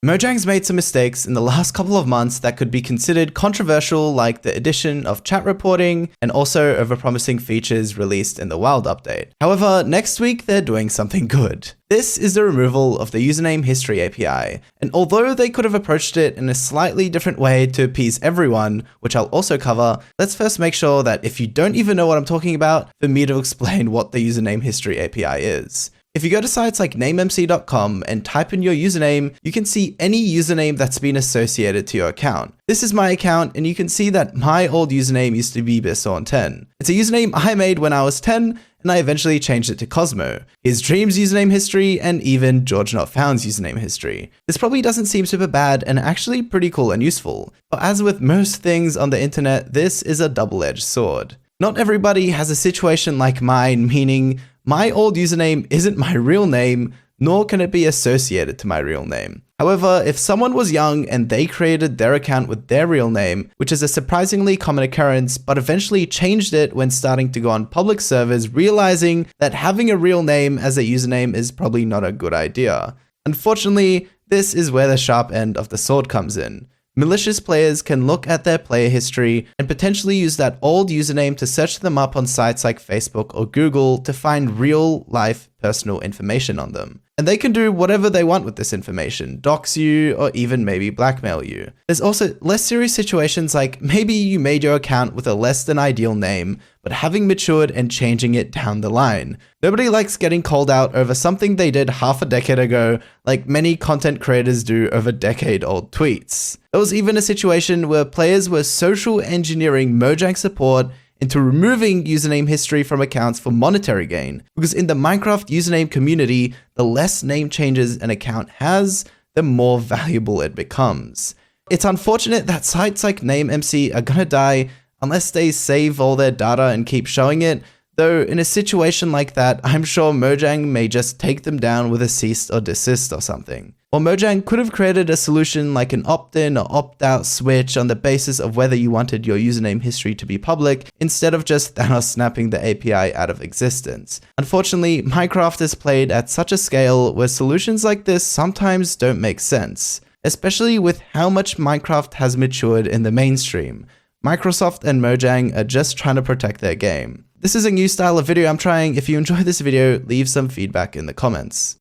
Mojang's made some mistakes in the last couple of months that could be considered controversial, like the addition of chat reporting and also overpromising features released in the Wild update. However, next week they're doing something good. This is the removal of the username history API, and although they could have approached it in a slightly different way to appease everyone, which I'll also cover, let's first make sure that if you don't even know what I'm talking about, for me to explain what the username history API is. If you go to sites like NameMC.com and type in your username, you can see any username that's been associated to your account. This is my account, and you can see that my old username used to be Bisson10. It's a username I made when I was 10, and I eventually changed it to Cosmo, his Dream's username history, and even George Not Found's username history. This probably doesn't seem super bad and actually pretty cool and useful, but as with most things on the internet, this is a double-edged sword. Not everybody has a situation like mine, meaning my old username isn't my real name, nor can it be associated to my real name. However, if someone was young and they created their account with their real name, which is a surprisingly common occurrence, but eventually changed it when starting to go on public servers, realizing that having a real name as a username is probably not a good idea. Unfortunately, this is where the sharp end of the sword comes in. Malicious players can look at their player history and potentially use that old username to search them up on sites like Facebook or Google to find real-life personal information on them. And they can do whatever they want with this information, dox you, or even maybe blackmail you. There's also less serious situations like maybe you made your account with a less than ideal name, but having matured and changing it down the line. Nobody likes getting called out over something they did half a decade ago, like many content creators do over decade-old tweets. There was even a situation where players were social engineering Mojang support into removing username history from accounts for monetary gain, because in the Minecraft username community, the less name changes an account has, the more valuable it becomes. It's unfortunate that sites like NameMC are gonna die unless they save all their data and keep showing it, though in a situation like that, I'm sure Mojang may just take them down with a cease or desist or something. Or Mojang could have created a solution like an opt-in or opt-out switch on the basis of whether you wanted your username history to be public, instead of just Thanos snapping the API out of existence. Unfortunately, Minecraft is played at such a scale where solutions like this sometimes don't make sense, especially with how much Minecraft has matured in the mainstream. Microsoft and Mojang are just trying to protect their game. This is a new style of video I'm trying. If you enjoy this video, leave some feedback in the comments.